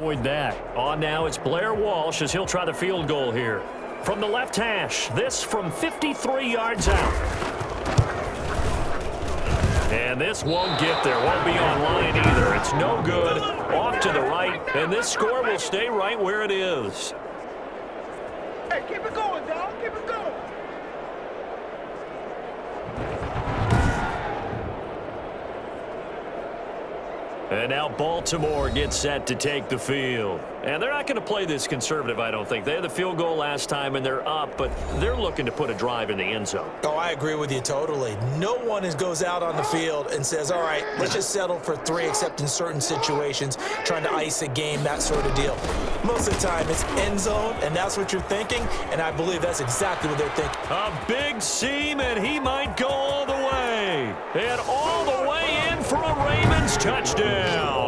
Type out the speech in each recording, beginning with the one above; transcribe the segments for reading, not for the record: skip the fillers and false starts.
Avoid that. On now, it's Blair Walsh as he'll try the field goal here. From the left hash, this from 53 yards out. And this won't get there. Won't be on line either. It's no good. Off to the right. And this score will stay right where it is. Hey, keep it going, dog. Keep it going. And now Baltimore gets set to take the field. And they're not going to play this conservative, I don't think. They had the field goal last time, and they're up, but they're looking to put a drive in the end zone. Oh, I agree with you totally. No one goes out on the field and says, all right, let's just settle for 3, except in certain situations, trying to ice a game, that sort of deal. Most of the time, it's end zone, and that's what you're thinking, and I believe that's exactly what they're thinking. A big seam, and he might go all the way. And all the way in for a Ravens touchdown.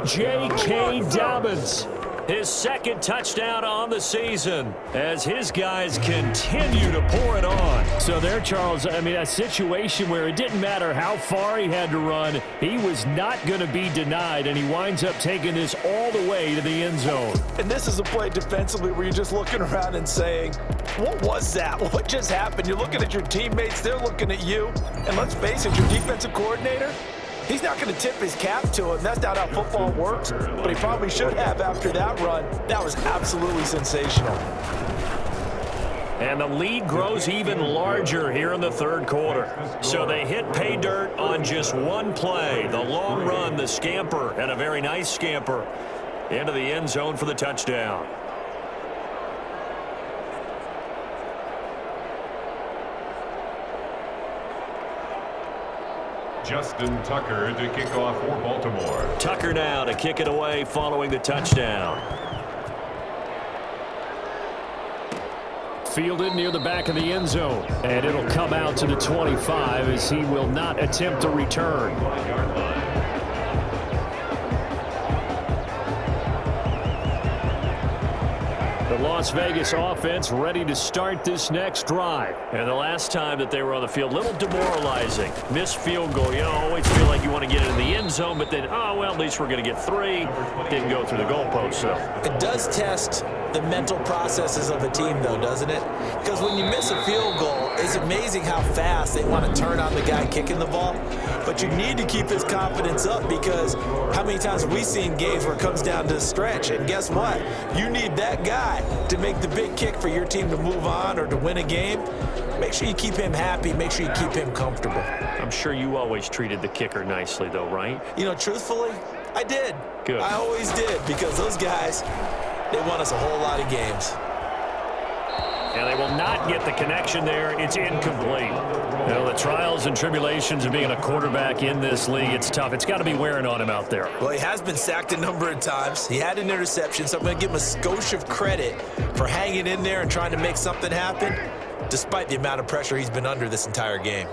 J.K. Dobbins, his second touchdown on the season as his guys continue to pour it on. So there, Charles, I mean, a situation where it didn't matter how far he had to run, he was not going to be denied, and he winds up taking this all the way to the end zone. And this is a play defensively where you're just looking around and saying, what was that? What just happened? You're looking at your teammates, they're looking at you, and let's face it, your defensive coordinator, he's not going to tip his cap to him. That's not how football works, but he probably should have after that run. That was absolutely sensational. And the lead grows even larger here in the third quarter. So they hit pay dirt on just one play. The long run, the scamper, and a very nice scamper into the end zone for the touchdown. Justin Tucker to kick off for Baltimore. Tucker now to kick it away following the touchdown. Fielded near the back of the end zone. And it'll come out to the 25 as he will not attempt a return. The Las Vegas offense ready to start this next drive. And the last time that they were on the field, a little demoralizing. Missed field goal. You know, always feel like you want to get it in the end zone, but then, oh, well, at least we're going to get 3. Didn't go through the goalpost, so. It does test the mental processes of a team, though, doesn't it? Because when you miss a field goal, it's amazing how fast they want to turn on the guy kicking the ball. But you need to keep his confidence up because how many times have we seen games where it comes down to the stretch? And guess what? You need that guy to make the big kick for your team to move on or to win a game. Make sure you keep him happy. Make sure you keep him comfortable. I'm sure you always treated the kicker nicely, though, right? You know, truthfully, I did. Good. I always did because those guys, they won us a whole lot of games. And they will not get the connection there. It's incomplete. You know, the trials and tribulations of being a quarterback in this league, it's tough. It's got to be wearing on him out there. Well, he has been sacked a number of times. He had an interception, so I'm going to give him a skosh of credit for hanging in there and trying to make something happen, despite the amount of pressure he's been under this entire game.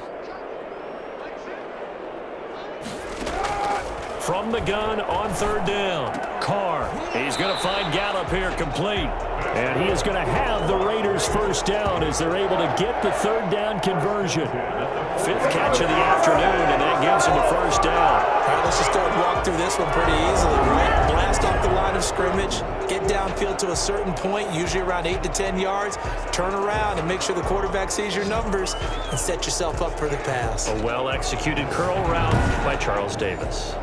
From the gun on third down, Carr. He's going to find Gallup here complete. And he is going to have the Raiders first down as they're able to get the third down conversion. 5th catch of the afternoon, and that gives him a first down. All right, let's just go and walk through this one pretty easily, right? Blast off the line of scrimmage, get downfield to a certain point, usually around 8 to 10 yards, turn around and make sure the quarterback sees your numbers and set yourself up for the pass. A well-executed curl route by Charles Davis.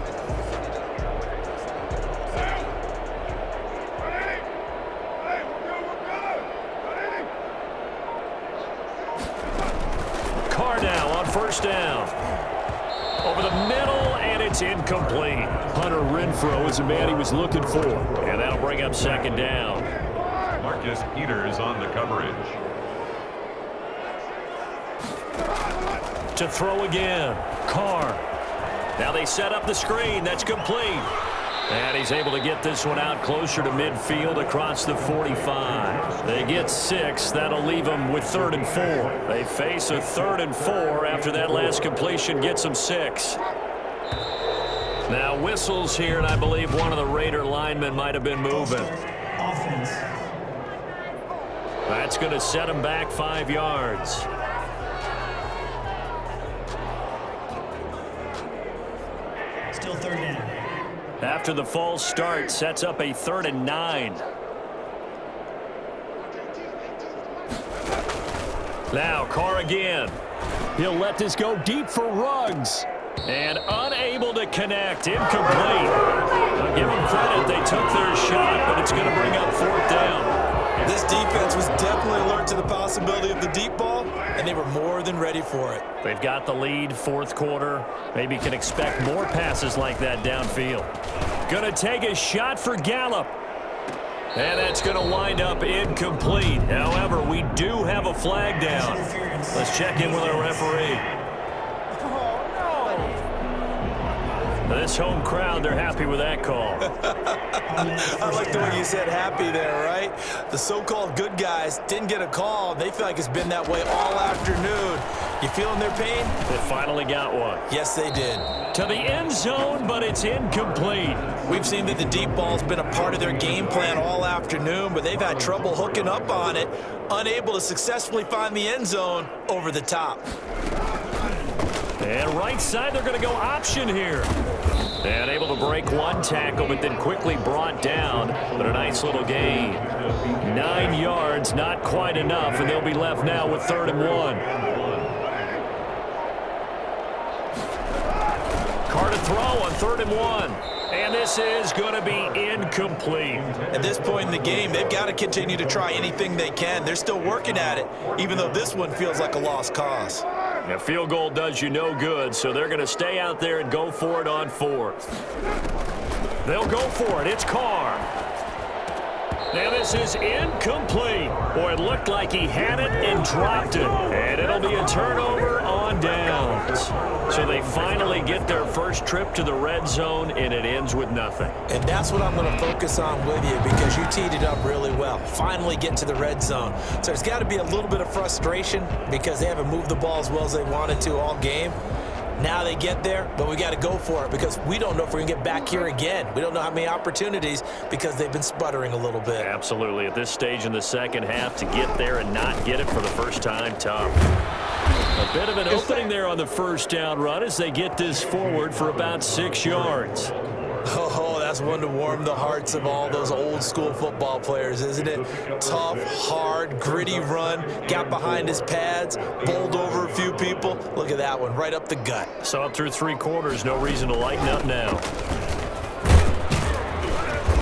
First down. Over the middle, and it's incomplete. Hunter Renfrow is the man he was looking for. And that'll bring up second down. Marcus Peters on the coverage. To throw again. Carr. Now they set up the screen. That's complete. And he's able to get this one out closer to midfield across the 45. They get 6. That'll leave them with 3rd and 4. They face a 3rd and 4 after that last completion gets them 6. Now whistles here, and I believe one of the Raider linemen might have been moving. Offense. That's going to set him back 5 yards. Still 3rd down. After the false start, sets up a 3rd and 9. Now Carr again. He'll let this go deep for Ruggs. And unable to connect. Incomplete. I'll give them credit. They took their shot, but it's going to bring up 4th down. This defense was definitely alert to the possibility of the deep ball, and they were more than ready for it. They've got the lead, 4th quarter. Maybe can expect more passes like that downfield. Going to take a shot for Gallup. And that's going to wind up incomplete. However, we do have a flag down. Let's check in with our referee. This home crowd, they're happy with that call. I like the way you said happy there, right? The so-called good guys didn't get a call. They feel like it's been that way all afternoon. You feeling their pain? They finally got one. Yes, they did. To the end zone, but it's incomplete. We've seen that the deep ball's been a part of their game plan all afternoon, but they've had trouble hooking up on it, unable to successfully find the end zone over the top. And right side, they're going to go option here. And able to break one tackle, but then quickly brought down. But a nice little gain. 9 yards, not quite enough, and they'll be left now with 3rd and 1. Carr to throw on 3rd and 1. And this is going to be incomplete. At this point in the game, they've got to continue to try anything they can. They're still working at it, even though this one feels like a lost cause. A field goal does you no good, so they're going to stay out there and go for it on 4th. They'll go for it. It's Carr. Now this is incomplete. Boy, it looked like he had it and dropped it. And it'll be a turnover on downs. So they finally get their first trip to the red zone, and it ends with nothing. And that's what I'm going to focus on with you, because you teed it up really well. Finally get to the red zone. So there's got to be a little bit of frustration because they haven't moved the ball as well as they wanted to all game. Now they get there, but we got to go for it because we don't know if we're going to get back here again. We don't know how many opportunities because they've been sputtering a little bit. Absolutely. At this stage in the second half, to get there and not get it for the first time, tough. A bit of an opening there on the first down run as they get this forward for about 6 yards. Oh, that's one to warm the hearts of all those old school football players, isn't it? Tough, hard, gritty run, got behind his pads, bowled over a few people. Look at that one, right up the gut. Saw it through 3 quarters, no reason to lighten up now.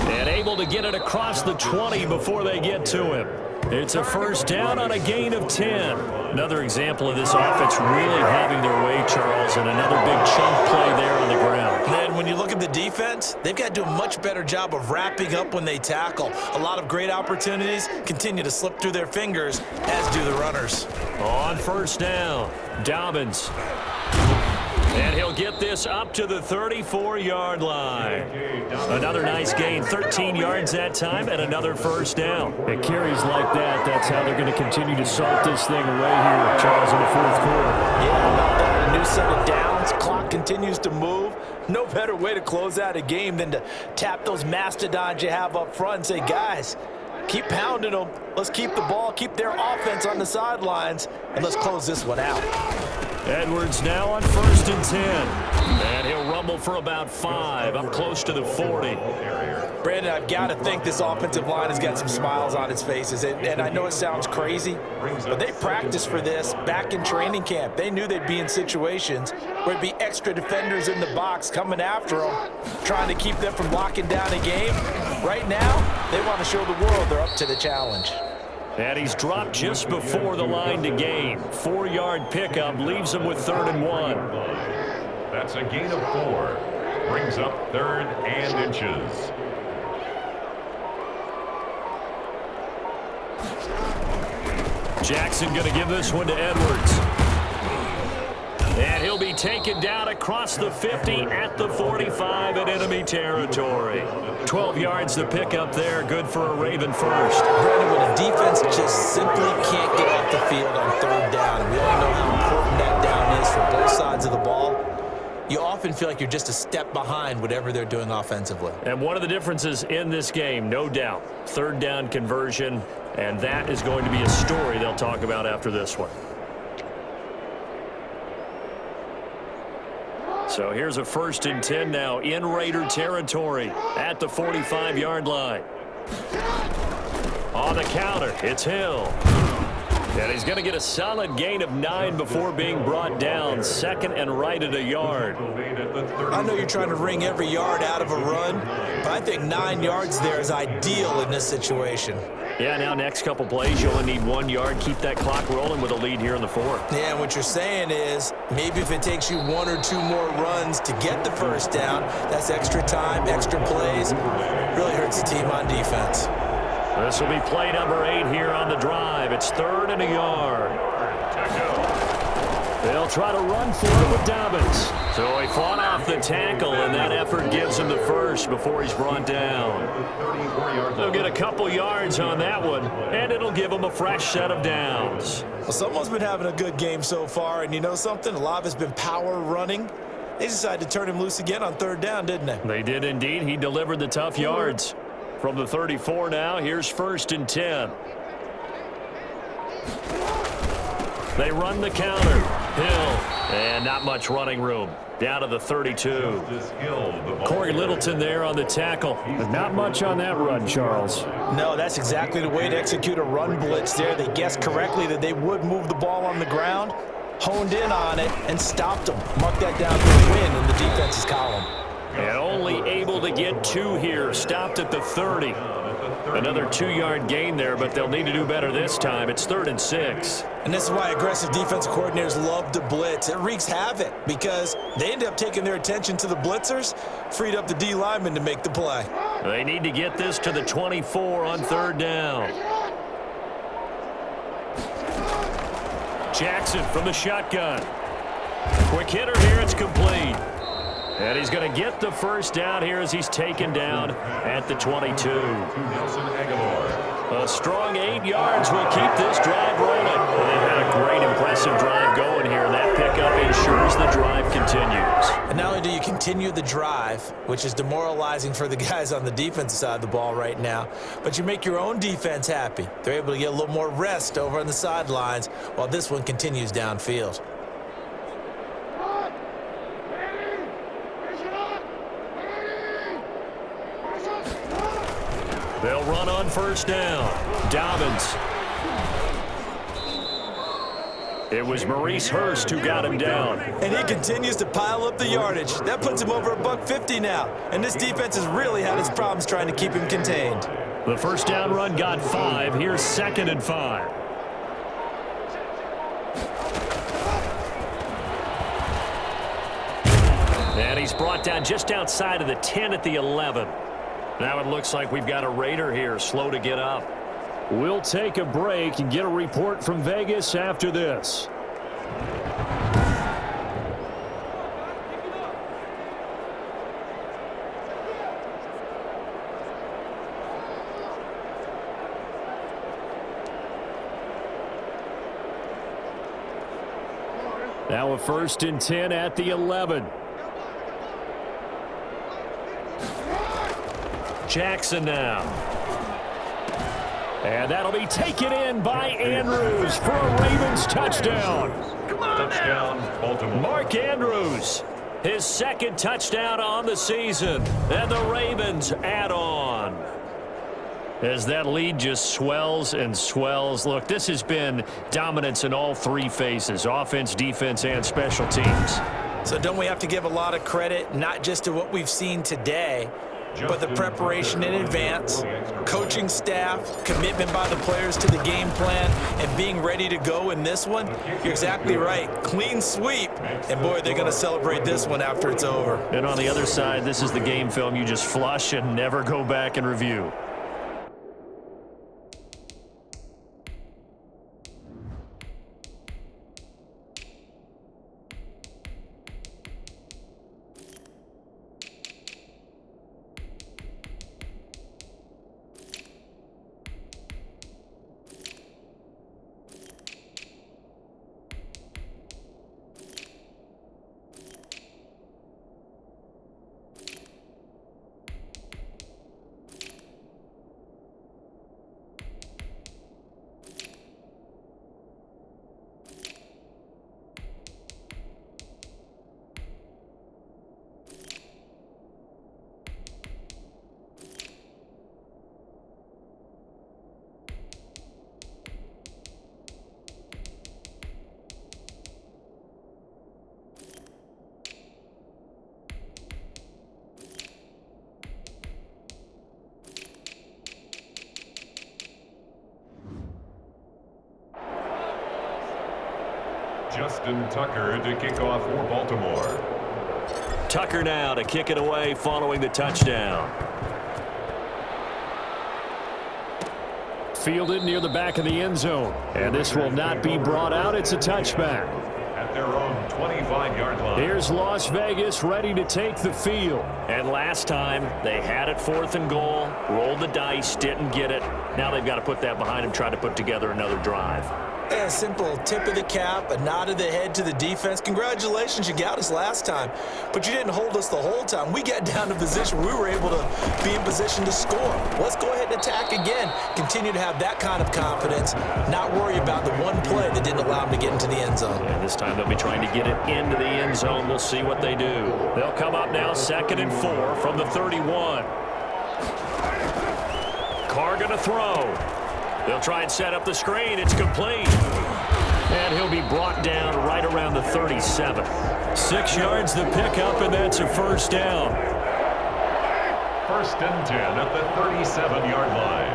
And able to get it across the 20 before they get to him. It's a first down on a gain of 10. Another example of this offense really having their way, Charles, and another big chunk play there on the ground. And then when you look at the defense, they've got to do a much better job of wrapping up when they tackle. A lot of great opportunities continue to slip through their fingers, as do the runners. On first down, Dobbins. And he'll get this up to the 34-yard line. Another nice gain, 13 yards that time, and another first down. It carries like that. That's how they're going to continue to salt this thing away here, Charles, in the 4th quarter. Yeah, about that. A new set of downs. Clock continues to move. No better way to close out a game than to tap those mastodons you have up front and say, guys, keep pounding them. Let's keep the ball, keep their offense on the sidelines, and let's close this one out. Edwards now on 1st and 10. And he'll rumble for about 5, up close to the 40. Brandon, I've got to think this offensive line has got some smiles on its faces. And I know it sounds crazy, but they practiced for this back in training camp. They knew they'd be in situations where it'd be extra defenders in the box coming after them, trying to keep them from locking down a game. Right now, they want to show the world they're up to the challenge. And he's dropped just before the line to gain. 4-yard pickup leaves him with 3rd and 1. That's a gain of 4. Brings up 3rd and inches. Jackson going to give this one to Edwards. And he'll be taken down across the 50 at the 45 in enemy territory. 12 yards to pick up there. Good for a Raven first. Brandon, when a defense just simply can't get off the field on 3rd down, we all know how important that down is for both sides of the ball, you often feel like you're just a step behind whatever they're doing offensively. And one of the differences in this game, no doubt, 3rd down conversion, and that is going to be a story they'll talk about after this one. So here's a 1st and 10 now in Raider territory at the 45-yard line. On the counter, it's Hill. And he's going to get a solid gain of 9 before being brought down. 2nd and right at a yard. I know you're trying to wring every yard out of a run, but I think 9 yards there is ideal in this situation. Yeah, now next couple plays, you only need 1 yard. Keep that clock rolling with a lead here in the 4th. Yeah, and what you're saying is maybe if it takes you 1 or 2 more runs to get the first down, that's extra time, extra plays. Really hurts the team on defense. This will be play number 8 here on the drive. It's 3rd and a yard. They'll try to run for it with Dobbins. So he fought off the tackle, and that effort gives him the first before he's brought down. They'll get a couple yards on that one, and it'll give him a fresh set of downs. Well, someone's been having a good game so far, and you know something? A lot of it's been power running. They decided to turn him loose again on 3rd down, didn't they? They did indeed. He delivered the tough yards. From the 34 now, here's 1st and 10. They run the counter. Hill. And not much running room. Down to the 32. Corey Littleton there on the tackle. But not much on that run, Charles. No, that's exactly the way to execute a run blitz there. They guessed correctly that they would move the ball on the ground, honed in on it, and stopped them. Mark that down for a win in the defense's column. And only able to get 2 here. Stopped at the 30. Another 2-yard gain there, but they'll need to do better this time. It's 3rd and 6. And this is why aggressive defensive coordinators love to blitz. It wreaks havoc because they end up taking their attention to the blitzers, freed up the D lineman to make the play. They need to get this to the 24 on 3rd down. Jackson from the shotgun. Quick hitter here. It's complete. And he's going to get the first down here as he's taken down at the 22. A strong 8 yards will keep this drive rolling. They've had a great, impressive drive going here, and that pickup ensures the drive continues. And not only do you continue the drive, which is demoralizing for the guys on the defensive side of the ball right now, but you make your own defense happy. They're able to get a little more rest over on the sidelines while this one continues downfield. They'll run on 1st down. Dobbins. It was Maurice Hurst who got him down. And he continues to pile up the yardage. That puts him over $150 now. And this defense has really had its problems trying to keep him contained. The 1st down run got 5. Here's 2nd and 5. And he's brought down just outside of the 10 at the 11. Now it looks like we've got a Raider here, slow to get up. We'll take a break and get a report from Vegas after this. Now a 1st and 10 at the 11. Jackson now. And that'll be taken in by Andrews for a Ravens touchdown. Touchdown, Baltimore. Mark Andrews, his 2nd touchdown on the season. And the Ravens add on. As that lead just swells and swells. Look, this has been dominance in all 3 phases, offense, defense, and special teams. So don't we have to give a lot of credit, not just to what we've seen today, but the preparation in advance, coaching staff, commitment by the players to the game plan, and being ready to go in this one? You're exactly right. Clean sweep. And, boy, they're going to celebrate this one after it's over. And on the other side, this is the game film you just flush and never go back and review. Justin Tucker to kick off for Baltimore. Tucker now to kick it away following the touchdown. Fielded near the back of the end zone. And this will not be brought out. It's a touchback. At their own 25-yard line. Here's Las Vegas ready to take the field. And last time, they had it 4th and goal, rolled the dice, didn't get it. Now they've got to put that behind them, try to put together another drive. A simple tip of the cap, a nod of the head to the defense. Congratulations, you got us last time, but you didn't hold us the whole time. We got down to position. We were able to be in position to score. Let's go ahead and attack again. Continue to have that kind of confidence, not worry about the one play that didn't allow them to get into the end zone. And this time they'll be trying to get it into the end zone. We'll see what they do. They'll come up now 2nd and 4 from the 31. Carr going to throw. They'll try and set up the screen. It's complete. And he'll be brought down right around the 37. 6 yards the pickup, and that's a first down. 1st and 10 at the 37-yard line.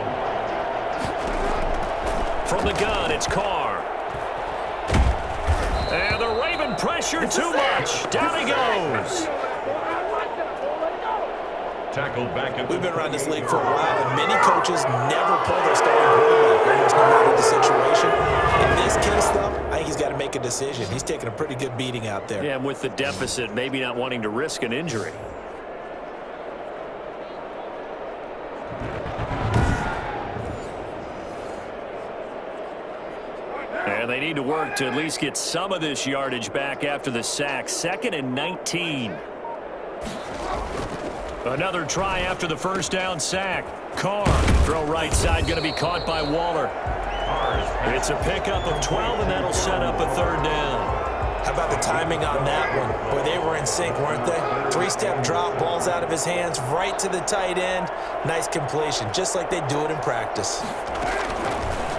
From the gun, it's Carr. And the Raven pressure too much. Down he goes. Tackled back at We've been around this league for a while, and many coaches never pull their starting quarterback, almost no matter the situation. In this case, though, I think he's got to make a decision. He's taking a pretty good beating out there. Yeah, and with the deficit, maybe not wanting to risk an injury. And they need to work to at least get some of this yardage back after the sack. 2nd and 19. Another try after the first down sack. Carr, throw right side, going to be caught by Waller. It's a pickup of 12, and that'll set up a 3rd down. How about the timing on that one? Boy, they were in sync, weren't they? 3-step drop, ball's out of his hands, right to the tight end. Nice completion, just like they do it in practice.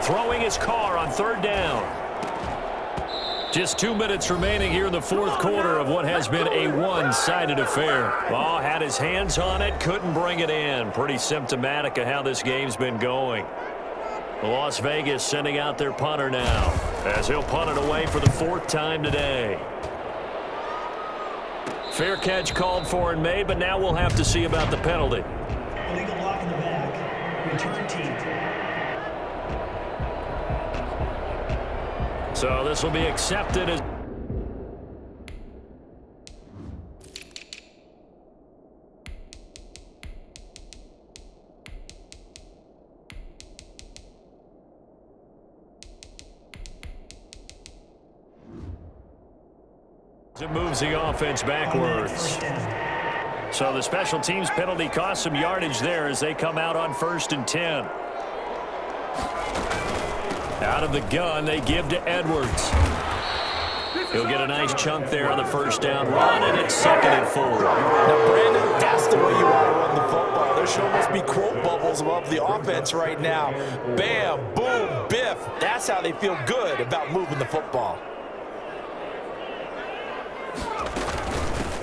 Throwing his Carr on 3rd down. Just 2 minutes remaining here in the 4th quarter of what has been a one-sided affair. Ball had his hands on it, couldn't bring it in. Pretty symptomatic of how this game's been going. Las Vegas sending out their punter now, as he'll punt it away for the 4th time today. Fair catch called for and made, but now we'll have to see about the penalty. Illegal block in the back. Return team. So this will be accepted as... It moves the offense backwards. So the special teams penalty cost some yardage there as they come out on 1st and 10. Out of the gun, they give to Edwards. He'll get a nice chunk there on the first down run, and it's 2nd and 4. Now, Brandon, that's the way you want to run the football. There should almost be quote bubbles above the offense right now. Bam, boom, biff. That's how they feel good about moving the football.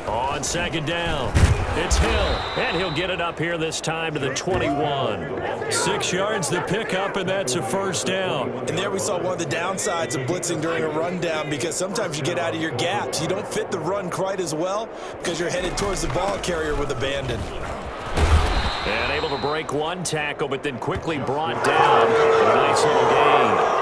On 2nd down, it's Hill, and he'll get it up here this time to the 21. 6 yards the pickup, and that's a first down. And there we saw one of the downsides of blitzing during a rundown, because sometimes you get out of your gaps. You don't fit the run quite as well because you're headed towards the ball carrier with abandon. And able to break one tackle, but then quickly brought down. A nice little gain.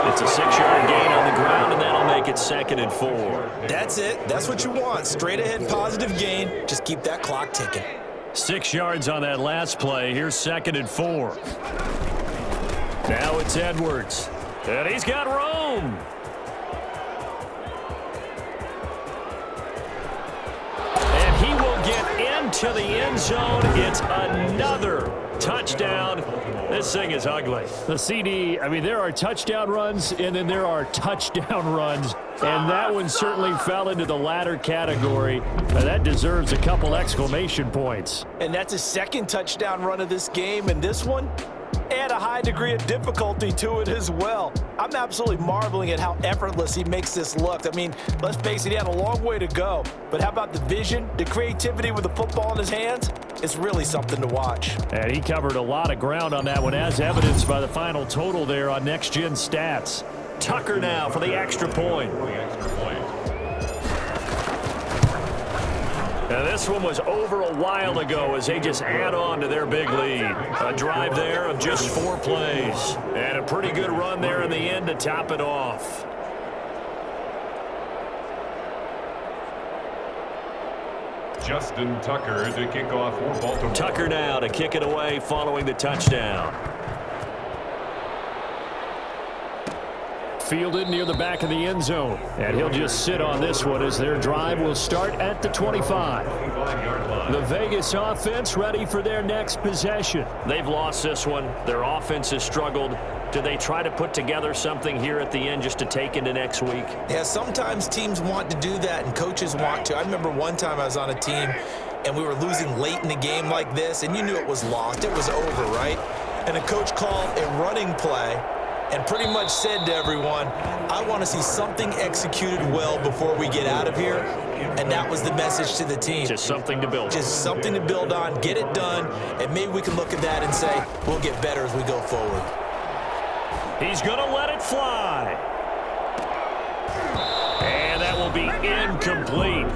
It's a 6-yard gain on the ground, and that'll make it 2nd and 4. That's it. That's what you want. Straight ahead positive gain. Just keep that clock ticking. 6 yards on that last play. Here's 2nd and 4. Now it's Edwards. And he's got room. And he will get into the end zone. It's another touchdown. This thing is ugly. The CD, I mean, there are touchdown runs, and then there are touchdown runs, and that one certainly fell into the latter category. That deserves a couple exclamation points. And that's his 2nd touchdown run of this game, and this one, add a high degree of difficulty to it as well. I'm absolutely marveling at how effortless he makes this look. I mean, let's face it, he had a long way to go. But how about the vision, the creativity with the football in his hands? It's really something to watch. And he covered a lot of ground on that one, as evidenced by the final total there on Next Gen Stats. Tucker now for the extra point. Now this one was over a while ago as they just add on to their big lead. A drive there of just 4 plays. And a pretty good run there in the end to top it off. Justin Tucker to kick off for Baltimore. Tucker now to kick it away following the touchdown. Fielded near the back of the end zone. And he'll just sit on this one as their drive will start at the 25. The Vegas offense ready for their next possession. They've lost this one. Their offense has struggled. Do they try to put together something here at the end just to take into next week? Yeah, sometimes teams want to do that and coaches want to. I remember one time I was on a team and we were losing late in the game like this, and you knew it was lost. It was over, right? And a coach called a running play and pretty much said to everyone, I want to see something executed well before we get out of here. And that was the message to the team. Just something to build on. Just something to build on, get it done, and maybe we can look at that and say, we'll get better as we go forward. He's going to let it fly. And that will be incomplete.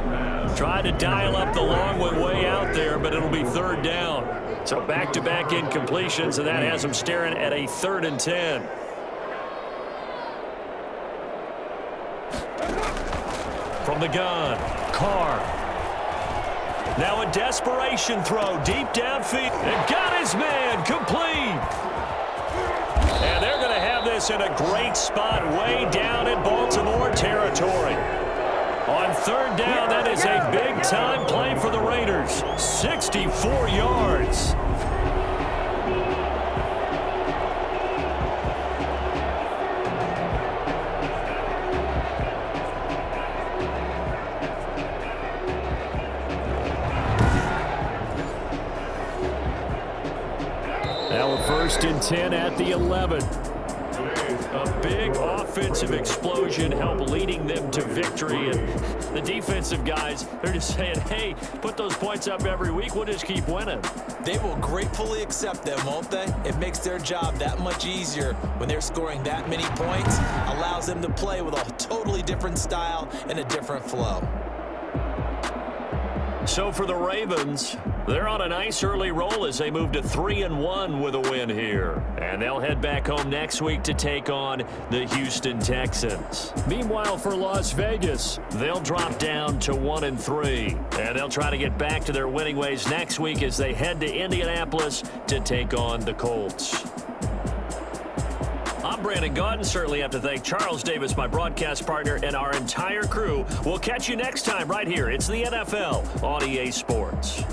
Tried to dial up the long one way out there, but it'll be 3rd down. So back-to-back incompletions, and that has them staring at a 3rd and 10. From the gun, Carr. Now a desperation throw deep downfield. And got his man complete. And they're going to have this in a great spot way down in Baltimore territory. On 3rd down, that is a big-time play for the Raiders. 64 yards. Now a 1st and 10 at the 11. A big offensive explosion helped leading them to victory. And the defensive guys, they're just saying, hey, put those points up every week. We'll just keep winning. They will gratefully accept them, won't they? It makes their job that much easier when they're scoring that many points. Allows them to play with a totally different style and a different flow. So for the Ravens, they're on a nice early roll as they move to 3-1 with a win here. And they'll head back home next week to take on the Houston Texans. Meanwhile, for Las Vegas, they'll drop down to 1-3. And they'll try to get back to their winning ways next week as they head to Indianapolis to take on the Colts. I'm Brandon Gaudin. Certainly have to thank Charles Davis, my broadcast partner, and our entire crew. We'll catch you next time right here. It's the NFL on EA Sports.